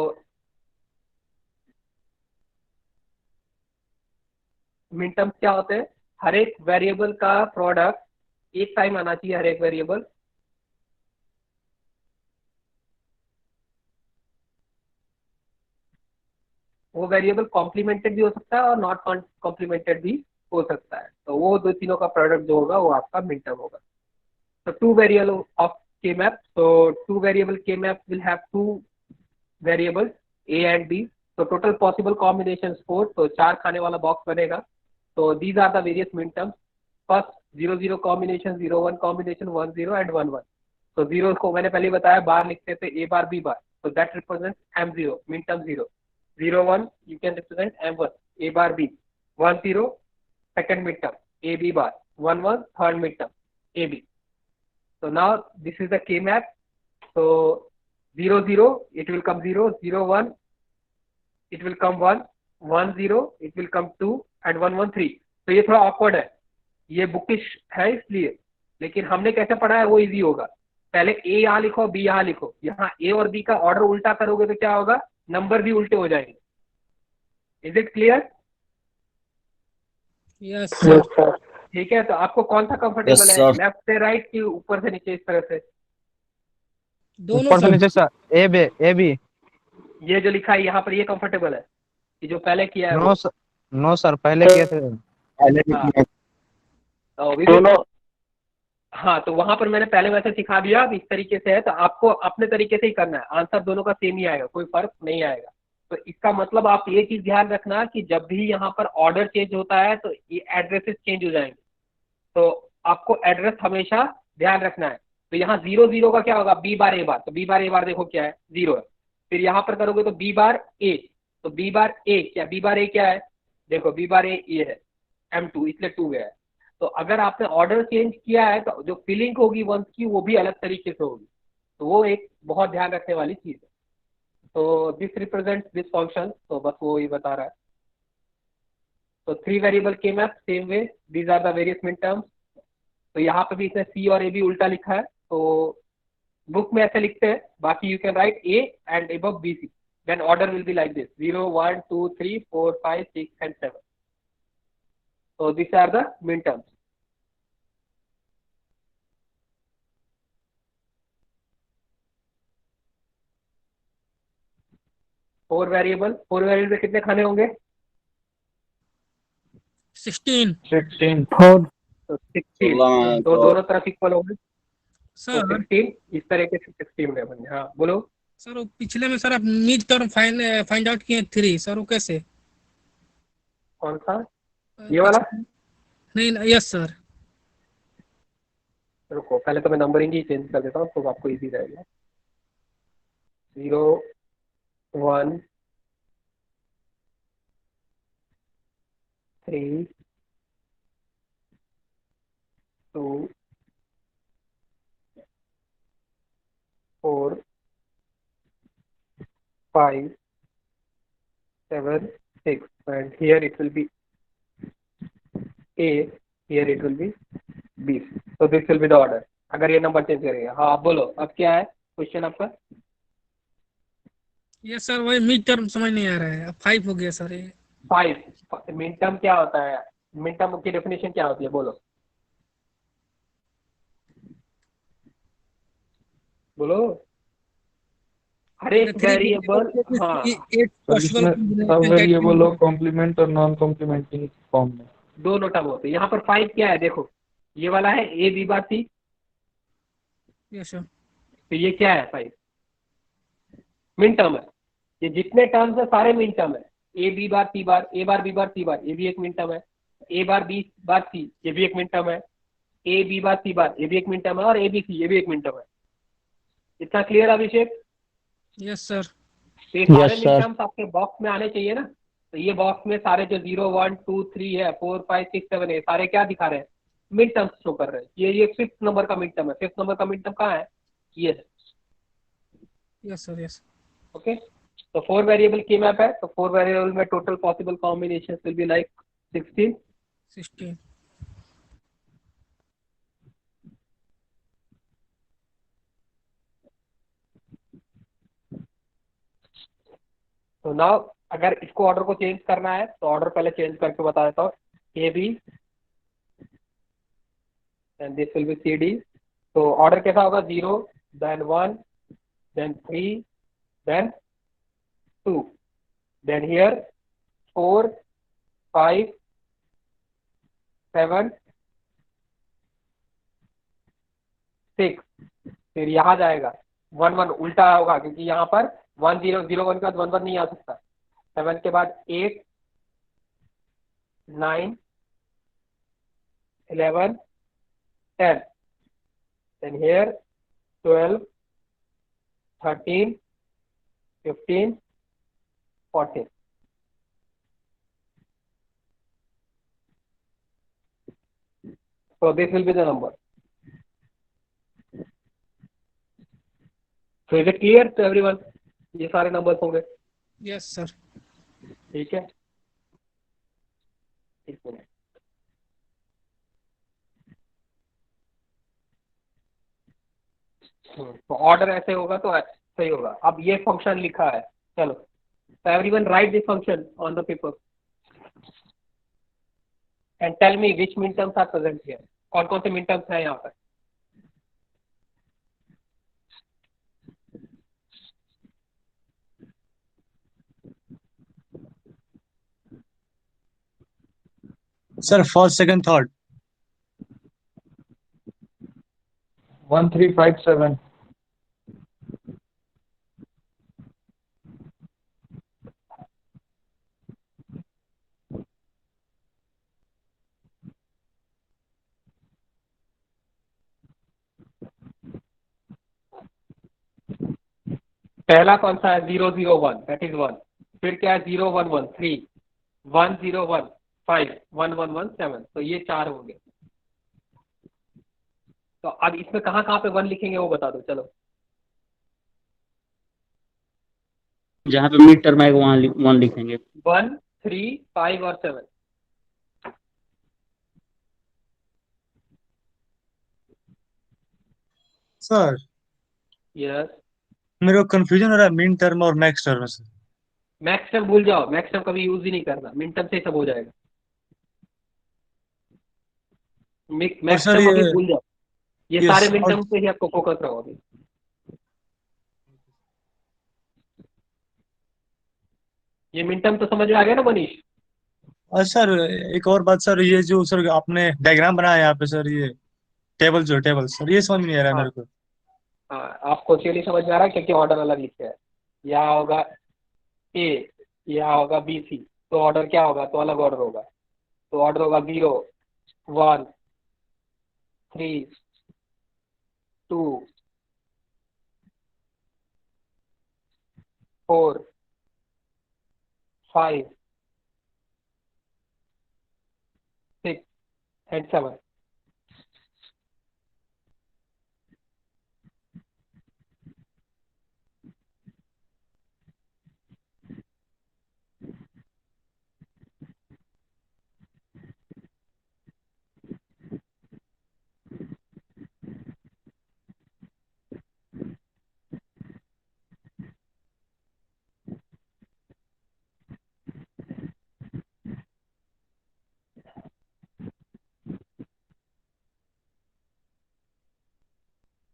S1: min terms क्या होते हैं? हर एक वेरिएबल का प्रोडक्ट एक टाइम आना चाहिए, हर एक वेरिएबल। वो वेरिएबल कॉम्प्लीमेंटेड भी हो सकता है और नॉट कॉम्प्लीमेंटेड भी हो सकता है। तो वो दो तीनों का प्रोडक्ट जो होगा वो आपका मिन टर्म होगा। तो 2 variable of K-map, so 2 variable K-map will have 2 variables A and B. So total possible combinations 4, तो 4 खाने वाला बॉक्स बनेगा। तो these are the various min terms. First 0-0 combination, 0-1 combination, 1-0 and 1-1. तो 0 को मैंने पहले बताया बार लिखते थे A bar B bar, so that represents M0, min term 0. 0-1 you can represent M1, A bar B. 1-0 second min term A B bar. 1-1 third min term A B. So now this is the K-map. So 0-0 it will come 0, 0-1 it will come 1, 1-0 it will come 2 and 1-1 3. तो ये थोड़ा awkward है, ये bookish है इसलिए, लेकिन हमने कैसे पढ़ा है वो इजी होगा। पहले ए यहाँ लिखो, बी यहाँ लिखो, यहाँ ए और बी का ऑर्डर उल्टा करोगे तो क्या होगा, नंबर भी उल्टे हो जाएंगे। Is it clear?
S2: Yes
S8: Yes,
S2: sir.
S8: sir.
S1: ठीक है, तो आपको कौन सा
S5: यस
S1: कंफर्टेबल है,
S5: सर।
S1: लेफ्ट से राइट की ऊपर से नीचे, इस तरह से?
S2: दोनों
S9: ऊपर से
S2: सर।
S9: नीचे सर, ए बी।
S1: ये जो लिखा है यहाँ पर, ये कंफर्टेबल है कि जो पहले किया है
S9: नो
S1: वो?
S9: सर, नो सर, पहले किए थे।
S5: पहले भी
S1: हाँ,
S5: किया।
S1: तो
S6: दोनों
S1: हाँ, तो वहां पर मैंने पहले वैसे सिखा दिया, अब इस तरीके से है, तो आपको अपने तरीके से ही करना है, आंसर दोनों का सेम ही आएगा, कोई फर्क नहीं आएगा। तो इसका मतलब आप ये चीज ध्यान रखना कि जब भी यहाँ पर ऑर्डर चेंज होता है तो ये एड्रेसेस चेंज हो जाएंगे, तो आपको एड्रेस हमेशा ध्यान रखना है। तो यहाँ 0 0 का क्या होगा, बी बार ए बार, तो बी बार ए बार देखो क्या है, 0 है। फिर यहाँ पर करोगे तो बी बार ए, तो बी बार ए क्या, बी बार ए क्या है, देखो बी बार ए ये है M2, इसलिए 2 गया है। तो अगर आपने ऑर्डर चेंज किया है तो जो फिलिंग होगी वंस की वो भी अलग तरीके से होगी, तो वो एक बहुत ध्यान रखने वाली चीज है। तो दिस रिप्रेजेंट दिस फंक्शन, तो बस वो ही बता रहा है। तो 3 वेरिएबल के map same way, these are the various min terms. तो यहाँ पे भी इसने सी और ए भी उल्टा लिखा है, तो बुक में ऐसे लिखते हैं, बाकी you can write A and above BC, then order will be like this 0 1 2 3 4 5 6 and 7. So these are the min terms. For variable में कितने खाने होंगे?
S2: 16
S8: 16.
S7: 4
S1: तो 16,
S5: 16
S1: तो दोनों तरफ इक्वल होंगे, तो
S2: सर।
S1: 16 इस तरीके से 16 में बने। हाँ बोलो।
S2: सर वो पिछले में सर आप मिड टर्म फाइंड आउट किए 3 सर, वो कैसे?
S1: कौन सा, ये वाला?
S2: नहीं, यस सर।
S1: रुको, पहले तो मैं नंबरिंग ही चेंज कर देता हूँ तो आपको इजी रहेगा। 0 1 3 2 4 5 7 6, and here it will be A, here it will be B. So this will be the order अगर ये नंबर चेंज करेंगे। हाँ आप बोलो, अब क्या है क्वेश्चन आपका?
S2: यस सर, वही मिड टर्म समझ नहीं आ रहा है, अब 5 हो गया सर ये।
S1: 5 मिन टर्म क्या होता है, मिन टर्म की डेफिनेशन क्या होती है, बोलो बोलो। हर एक वेरिएबल, हाँ
S8: सब वेरिएबल हो कॉम्प्लीमेंट और नॉन कॉम्प्लीमेंटिंग फॉर्म में
S1: दोनों टर्म होते हैं। यहाँ पर 5 क्या है, देखो ये वाला है A B bar C,
S2: yes sir.
S1: तो ये क्या है 5 मिन टर्म है, ये जितने टर्म्स है सारे मिन टर्म है। A B bar C bar, A bar B bar सी बार, ये भी एक मिन टर्म है। ए बार बी बार सी, ये भी एक मिन टर्म है। ए बी बार सी बार, ये भी एक मिन टर्म है, और ए बी सी, ये भी एक मिन टर्म है। इतना क्लियर अभिषेक?
S2: Yes sir.
S1: तो ये सारे
S6: Yes,
S1: मिन
S6: sir.
S1: टर्म्स आपके बॉक्स में आने चाहिए ना। तो ये बॉक्स में सारे जो 0 1 2 3 है, 4 5 6 7 है, सारे क्या दिखा रहे हैं, मिड टर्म्स शो कर रहे हैं। ये 5th नंबर का मिड टर्म है। 5th नंबर का मिड टर्म कहाँ है, ये है।
S2: Yes sir. यस।
S1: ओके, तो 4 वेरिएबल की मैप है, तो 4 वेरिएबल में total possible combination will be like 16।
S2: 16।
S1: तो नाउ अगर इसको ऑर्डर को चेंज करना है तो ऑर्डर पहले चेंज करके बता देता हूँ। A B and this will be C D. तो ऑर्डर कैसा होगा, 0 then 1 then 3 then 2, then here 4 5 7 6, फिर यहाँ जाएगा 1 1 उल्टा होगा क्योंकि यहाँ पर 1 0 0 1 के बाद 1 1 नहीं आ सकता। 7 के बाद 8 9 11 10, then here 12 13 15 14। So this will be the number. So is it clear to everyone? ये सारे नंबर्स होंगे।
S2: Yes sir.
S1: ठीक है, एक मिनट। तो ऑर्डर ऐसे होगा तो सही होगा। अब ये फंक्शन लिखा है, चलो तो everyone write this function on the paper and tell me which min terms are present here. कौन कौन से मिन टर्म्स हैं यहाँ पर?
S4: Sir first second third
S8: 1357.
S1: पहला कौन सा है? 001, दैट इज 1। फिर क्या है? 0113, 1015, 1117। तो ये 4 होंगे। तो अब इसमें कहाँ कहाँ पे 1 लिखेंगे वो बता दो। चलो
S3: जहाँ पे मिड टर्म आएगा वहाँ 1 लिखेंगे।
S1: 1, 3, 5 और 7।
S4: सर
S1: यस,
S4: मेरे को कंफ्यूजन हो रहा है मिन टर्म और मैक्स टर्म से।
S1: मैक्स टर्म भूल जाओ, मैक्स टर्म कभी यूज ही नहीं करना, मिन टर्म से ही सब हो जाएगा।
S4: और
S1: मैक्स
S4: सर
S1: टर्म अभी भूल जाओ, ये सारे मिन
S4: और
S1: टर्म पे ही आपको फोकस रहो अभी। ये मिन टर्म तो समझ में आ गया ना मनीष?
S4: सर एक और बात सर, ये जो सर आपने डायग्राम बनाया है यहाँ पे सर, ये टेबल सर ये समझ में नहीं आ रहा है
S1: हाँ
S4: मेरे को।
S1: हाँ, आपको चलिए समझ में आ रहा है क्योंकि ऑर्डर अलग लिखे है। यहाँ होगा ए, यहाँ होगा बी सी, तो ऑर्डर क्या होगा? तो अलग ऑर्डर होगा। तो ऑर्डर होगा 0, 1, 3, 2, 4, 5, 6 एंड 7।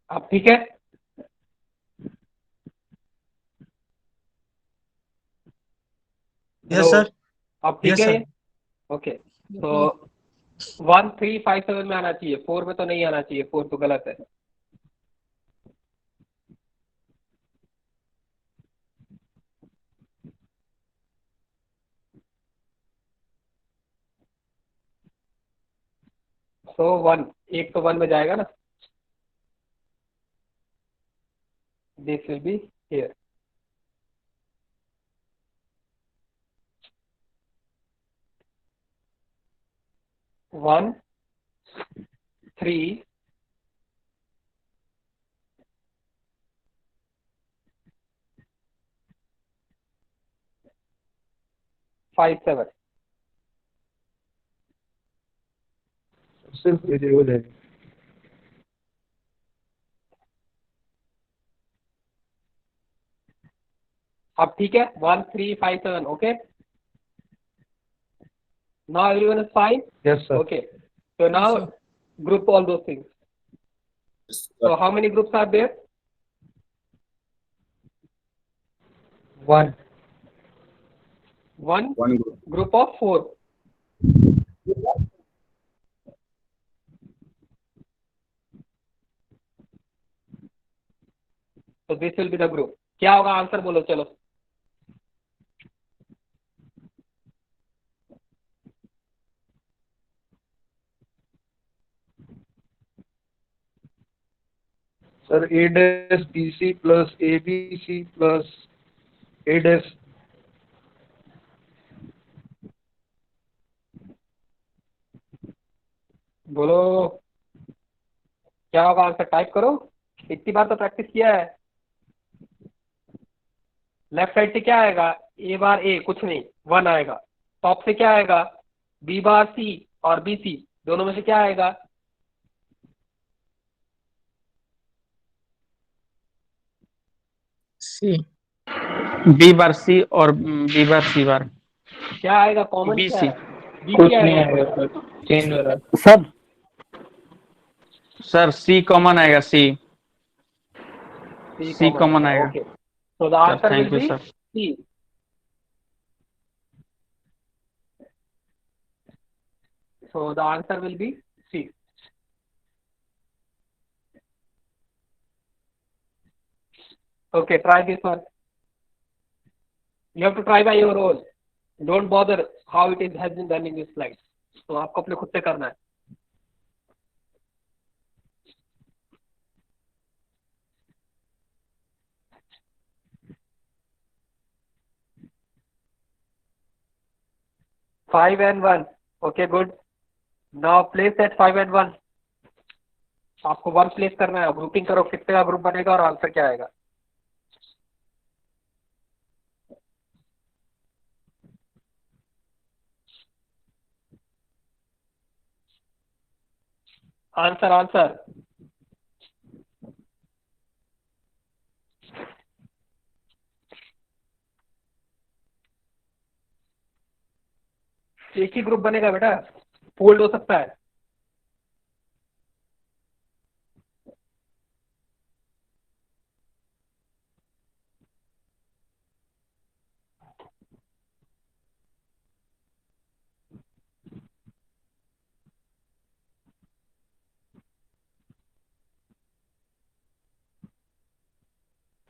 S1: अब ठीक है?
S4: Yes
S1: hello,
S4: sir.
S1: अब ठीक
S4: यस
S1: है
S4: सर।
S1: ये? ओके, तो 1357 में आना चाहिए, 4 में तो नहीं आना चाहिए, 4 तो गलत है। तो 1, एक तो 1 में जाएगा ना, this will be here. One, 3, 5, 7।
S8: सिर्फ वेरिएबल है।
S1: अब ठीक है? 1357, okay. Now everyone is fine?
S8: Yes sir.
S1: Okay. So now
S2: sir.
S1: group all those things. So how many groups are there?
S8: 1.
S1: One
S5: One group.
S1: group of 4. So this will be the group. क्या होगा answer बोलो चलो।
S8: Sir, A dash BC plus ABC plus A dash.
S1: बोलो क्या होगा answer, type करो। इतनी बार तो प्रैक्टिस किया है। लेफ्ट साइड से क्या आएगा? ए बार ए कुछ नहीं, 1 आएगा। टॉप से क्या आएगा? बी बार सी और बी सी, दोनों में से क्या आएगा?
S2: सी।
S3: बी बार सी और बी बार सी बार।
S1: क्या आएगा कॉमन,
S3: बी
S1: क्या
S3: सी।
S1: है? बी
S8: कुछ
S1: क्या
S8: नहीं
S1: आएगा?
S8: आएगा सर, चेंज हो रहा है।
S7: सर
S3: सर सी कॉमन आएगा, सी
S1: सी
S3: सी
S1: कॉमन
S3: कॉमन
S1: आएगा,
S3: आएगा।
S1: Okay. So the
S3: sir
S1: answer will
S3: thank you
S1: be
S3: sir.
S1: C. So the answer will be C. Okay, try this one. You have to try by your own. Don't bother how it is has been done in this slide. तो आपको अपने खुद से करना है. Five and one. Okay, good. Now place at 5 and 1. आपको 1 place करना है. ग्रुपिंग करो, कितने का ग्रुप बनेगा और आंसर क्या आएगा. आंसर. एक ही ग्रुप बनेगा बेटा, फोल्ड हो सकता है.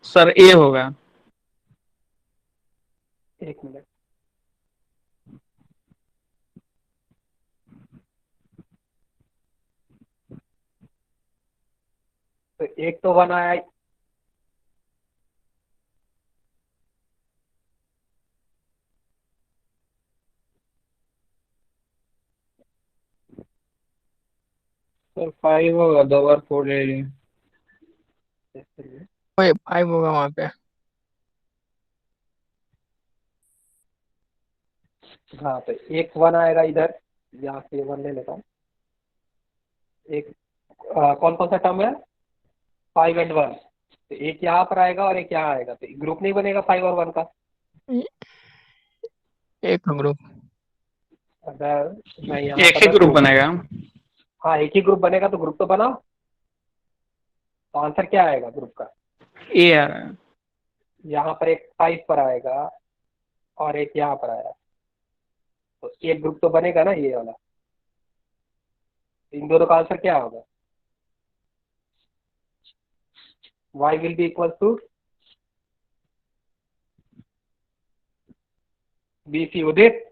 S3: सर ए होगा।
S1: एक मिनट. तो एक तो 1 आया.
S8: सर 5 होगा, 2 बार 4 ले लिए।
S2: 5 होगा वहाँ पे।
S1: हाँ, तो एक 1 आएगा इधर, यहाँ से 1 ले लेता हूँ. एक कौन कौन सा टर्म है? 5 and 1. तो एक यहाँ पर आएगा और एक यहाँ आएगा, तो ग्रुप नहीं बनेगा 5 और 1 का.
S2: एक ग्रुप।
S1: अगर मैं यहाँ
S3: एक ही
S1: पर
S3: ग्रुप बनेगा।
S1: हाँ, एक ही ग्रुप बनेगा, तो ग्रुप तो बनाओ. तो आंसर क्या आएगा ग्रुप का?
S3: ए आ रहा है।
S1: यहाँ पर एक 5 पर आएगा और एक यहाँ पर आया, तो एक ग्रुप तो बनेगा ना, ये वाला. इन दोनों का आंसर क्या होगा? y will be equal to BC. Udit,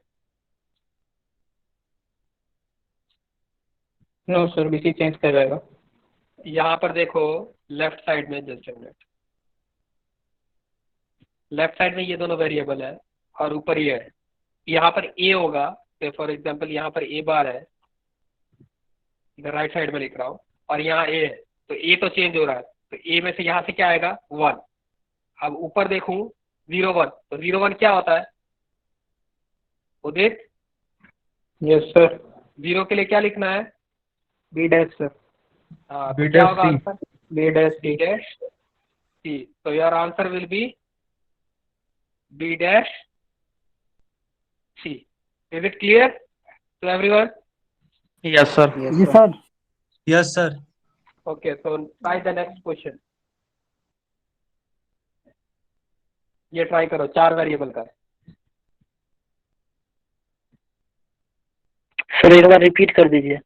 S8: no sir, BC change कर जाएगा।
S1: यहाँ पर देखो लेफ्ट साइड में, जस्ट मिनट, लेफ्ट साइड में ये दोनों वेरिएबल है और ऊपर ये है. यहाँ पर ए होगा, तो फॉर एग्जांपल यहाँ पर ए बार है, इधर राइट साइड में लिख रहा हूँ, और यहाँ ए है, तो ए तो चेंज हो रहा है, तो ए में से यहाँ से क्या आएगा? 1. अब ऊपर देखूं 0 1, तो 0 1 क्या होता है उदित?
S8: Yes sir.
S1: 0 के लिए क्या लिखना है?
S8: B dash sir.
S1: हाँ,
S8: बी
S1: तो क्या
S8: डैश
S1: होगा
S8: C.
S1: Answer?
S8: B dash
S1: B
S8: C.
S1: Dash C. तो your answer will be B dash C. Is it clear to everyone?
S3: Yes sir.
S7: जी sir.
S4: Yes sir.
S1: Okay, so try the next question. ये try करो 4 variable का.
S6: Sir एक बार repeat कर दीजिए।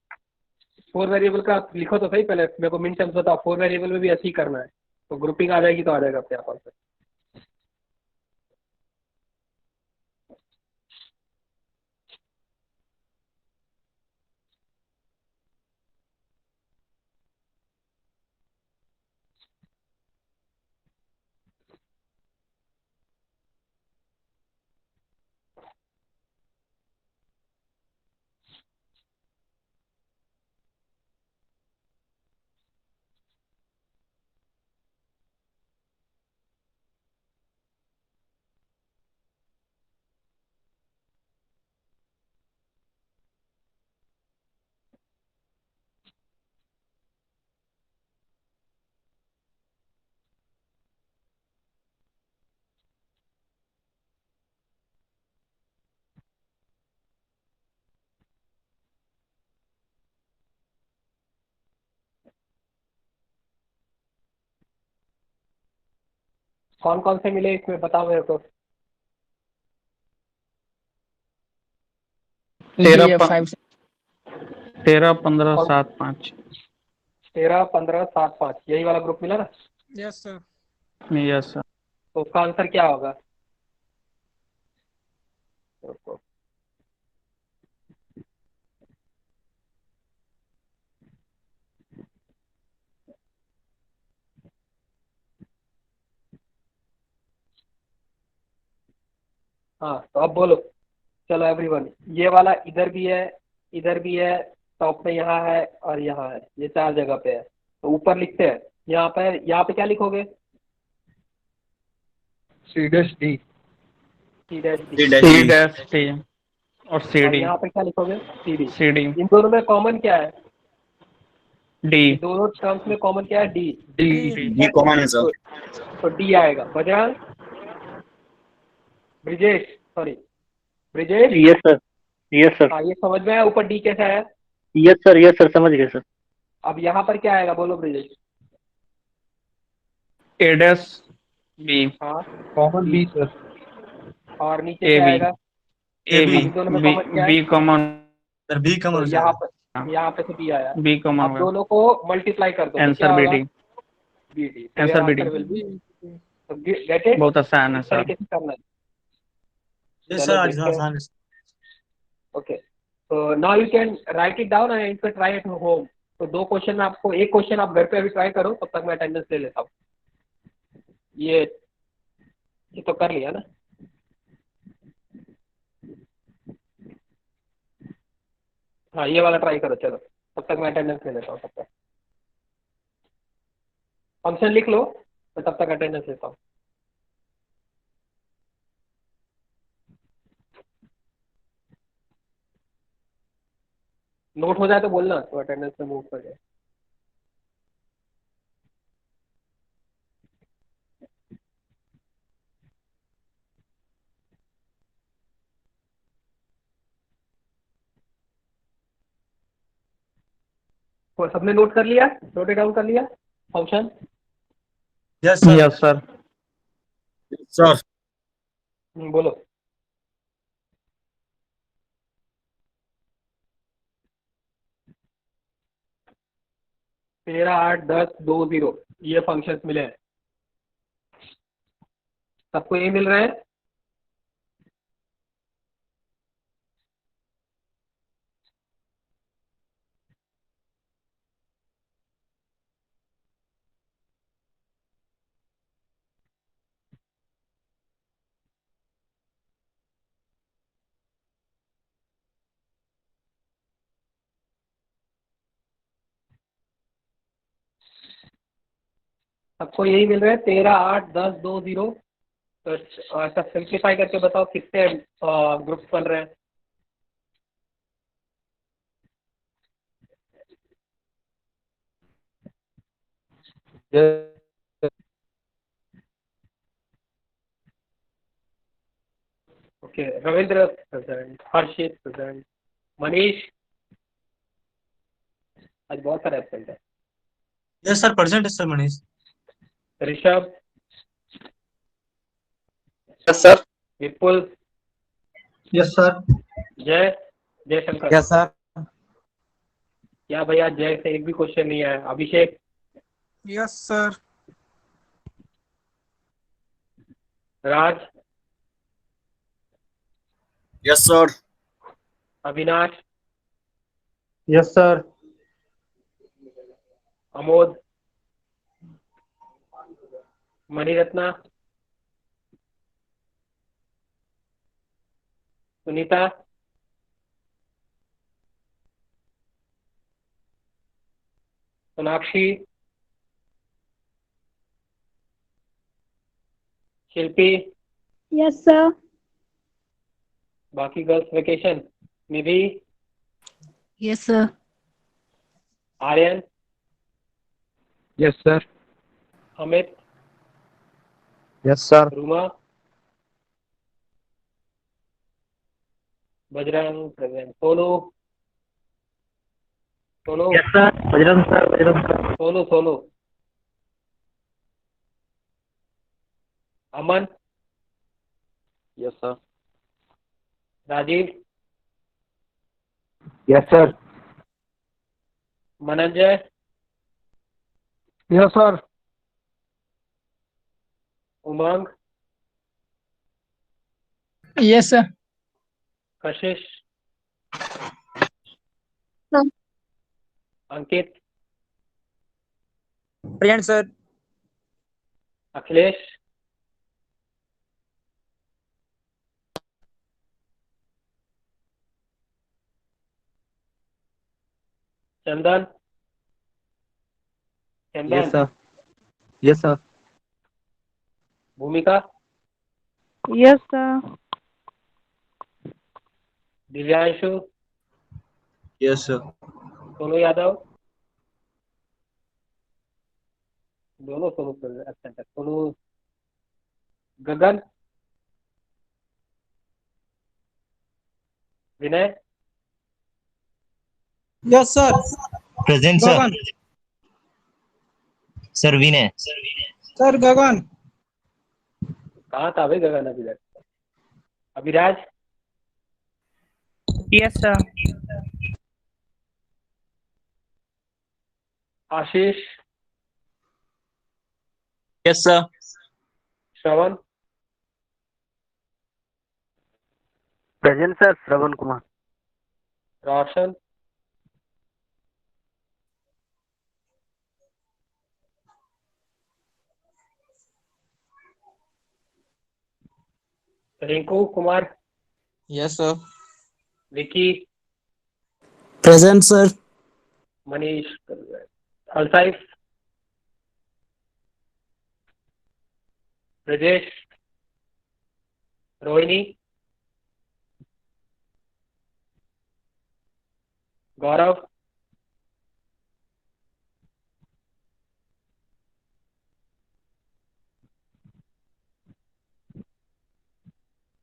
S1: 4 variable का आप लिखो तो सही, पहले मेरे को मिन टर्म्स बताओ. 4 वेरिएबल में भी ऐसे ही करना है, तो ग्रुपिंग आ जाएगी तो आ जाएगा अपने आप आंसर. कौन कौन से मिले इसमें बताओ मेरे को।
S3: 13
S2: 5
S3: 13 15 7 5।
S1: 13 15 7 5 यही वाला ग्रुप मिला ना।
S2: Yes sir.
S3: Yes sir.
S1: तो उसका आंसर क्या होगा। रुको। हाँ तो अब बोलो। चलो एवरीवन, ये वाला इधर भी है, टॉप में यहाँ है और यहाँ है, ये 4 जगह पे है। तो ऊपर लिखते हैं, यहाँ पे क्या लिखोगे।
S8: C-D।
S1: C dash D.
S3: C dash T और सी
S1: और
S3: डी।
S1: यहाँ पे क्या लिखोगे, सी डी।
S3: सी डी
S1: इन दोनों में कॉमन क्या है,
S3: डी।
S1: ये दोनों टर्म्स में कॉमन क्या है, डी।
S5: ये कॉमन है सर।
S1: तो डी आएगा। Bajrang, Brijesh, sorry Brijesh.
S6: Yes sir. Yes sir.
S1: हाँ ये समझ में आया, ऊपर डी कैसा है।
S6: यस सर समझ गए सर।
S1: अब यहाँ पर क्या आएगा बोलो ब्रिजेश।
S3: ए डैश बी।
S1: हाँ
S8: कॉमन B सर।
S1: और नीचे
S3: ए
S1: क्या
S3: बी।
S1: आएगा।
S3: A B.
S1: इन दोनों में कॉमन क्या है,
S3: बी कॉमन।
S4: सर बी कमर
S1: तो
S4: हो जाएगा।
S1: यहाँ पे से बी आया।
S3: बी कॉमन
S1: अब
S3: होगा।
S1: दोनों को मल्टीप्लाई कर दो तो क्या
S3: आंसर बी
S1: होगा,
S3: D.
S1: B D.
S3: Answer B D.
S1: Will be. Get it.
S3: बहुत आसान है
S1: इस
S3: सर।
S1: तरीके से करना है।
S4: यस
S1: चलो
S4: सर, आज
S1: देखते हैं।
S4: आसान है।
S1: ओके, तो now you can right it down and you try at home. तो 2 क्वेश्चन में आपको, एक क्वेश्चन आप घर पे अभी ट्राई करो, तब तक मैं अटेंडेंस ले लेता हूँ। ये तो कर लिया ना। हाँ ये वाला ट्राई करो, चलो तब तक मैं अटेंडेंस ले लेता हूँ। तब तक फंक्शन लिख लो, मैं तब तक अटेंडेंस लेता हूँ। नोट हो जाए तो बोलना, तो अटेंडेंस में मूव कर जाए। तो सबने नोट कर लिया, नोट डाउन कर लिया function.
S4: Yes sir.
S3: Yes sir.
S5: Sir
S1: बोलो। तेरह 8 10 2 0 ये फंक्शंस मिले हैं। सबको ये मिल रहा है। सबको यही मिल रहा है 13 8 10 2 0। तो ऐसा सिंप्लीफाई करके बताओ कितने ग्रुप्स बन रहे हैं। Okay, Ravindra present, Harshit present, Manish आज बहुत सारे एब्सेंट है।
S4: यस सर, प्रेजेंट है sir Manish.
S1: Rishabh,
S5: yes sir.
S1: Vipul,
S8: yes sir.
S1: Jay, Jayshankar.
S9: Yes sir.
S1: क्या भैया जय से एक भी क्वेश्चन नहीं आया। Abhishek,
S2: yes sir.
S1: Raj,
S5: yes sir.
S1: Avinash,
S9: yes sir.
S1: Amod, Maniratna, Sunita, Sonakshi, Shilpi,
S10: yes sir.
S1: बाकी girls vacation, Nidhi,
S10: yes sir.
S1: Aryan,
S8: yes sir.
S1: Amit,
S9: yes sir.
S1: Ruma, Bajrang present, Sonu, Sonu,
S6: yes sir. Bajrang sir.
S1: Sonu, Sonu, Aman,
S9: yes sir.
S1: Rajeev,
S8: yes sir.
S1: Mananjay,
S8: yes sir.
S1: Umang,
S2: yes sir.
S1: Kashish,
S10: Sir.
S1: Ankit,
S2: present sir.
S1: Akhilesh, Chandan,
S9: yes
S1: Chandan,
S9: sir. Yes sir.
S1: Bhumika,
S10: Yes, sir.
S1: Divyanshu,
S4: yes sir.
S1: Sonu Yadav, दोनों Sonu sir, अच्छा अच्छा, Sonu, Gagan, Vinay,
S2: yes sir.
S11: Present sir.
S2: Gagan.
S11: Sir Vinay.
S2: Sir Gagan.
S1: कहाँ था भाई गगन अभी तक? Abhiraj,
S2: yes sir.
S1: Ashish,
S11: yes sir.
S1: Shravan,
S6: present sir, Shravan Kumar.
S1: Roshan, Rinku Kumar,
S2: yes sir.
S1: Vicky,
S2: present sir.
S1: Manish, Alsaif, Brajesh, Rohini, Gaurav,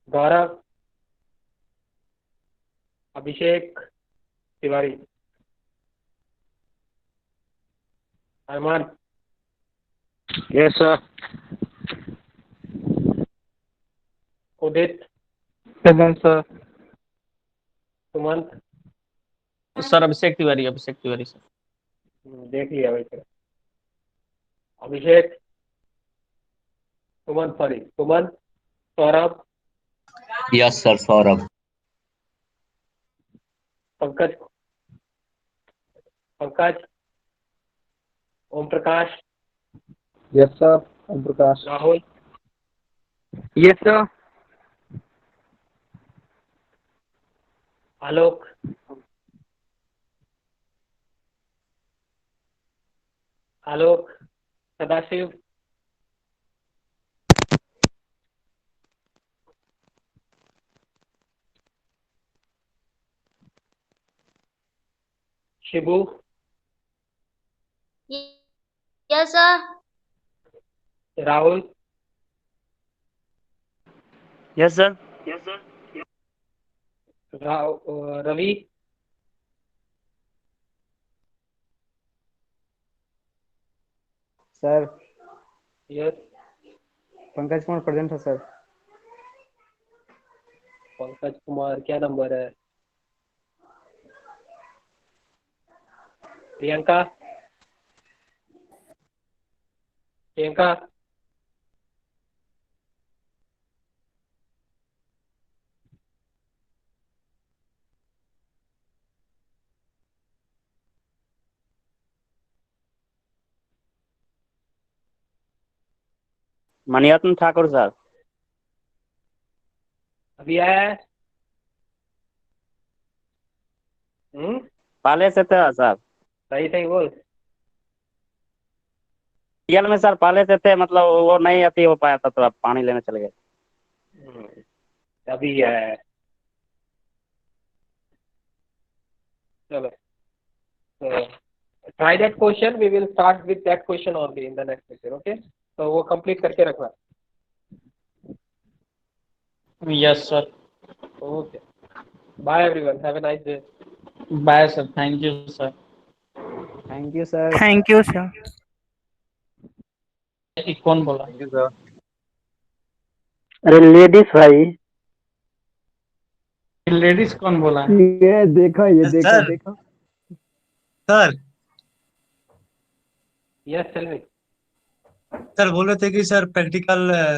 S1: Gaurav, Abhishek Tiwari, Arman,
S9: yes sir.
S1: Udit,
S8: present sir.
S1: Sumant,
S3: sir Abhishek Tiwari, Abhishek Tiwari sir.
S1: देख लिया भाई sir. Abhishek, Sumant, sorry Sumant, Saurabh,
S11: yes sir Saurabh.
S1: Pankaj, Pankaj, Om Prakash,
S8: yes sir. Om Prakash.
S1: Rahul,
S6: yes sir.
S1: Alok, Alok, Sadashiv, Shibu,
S10: Yes, sir.
S1: Rahul,
S6: yes sir.
S1: Ravi,
S9: sir
S1: yes,
S9: Pankaj Kumar present है sir.
S1: Pankaj Kumar क्या number है? Priyanka, Priyanka,
S3: Maniratna Thakur sir.
S1: अभी आया है?
S3: पहले से था सर।
S1: सही सही बोल।
S3: रियल में सर पहले से थे, मतलब वो नहीं अति हो पाया था, तो पानी लेने चले गए।
S1: अभी आया है। चलो, try that question. We will start with that question only in the next lecture. Okay? तो वो कंप्लीट करके रखना।
S3: Yes sir.
S1: Okay. Bye everyone. Have a nice day.
S3: Bye sir, thank you sir.
S9: Thank you sir.
S2: Thank you sir.
S3: कौन बोला?
S9: Thank you sir.
S6: अरे ladies भाई।
S3: Ladies कौन बोला है?
S7: ये देखो ये देखो
S4: सर
S7: देखो।
S4: Sir
S1: Yes, tell me.
S4: Sir बोल रहे थे कि सर प्रैक्टिकल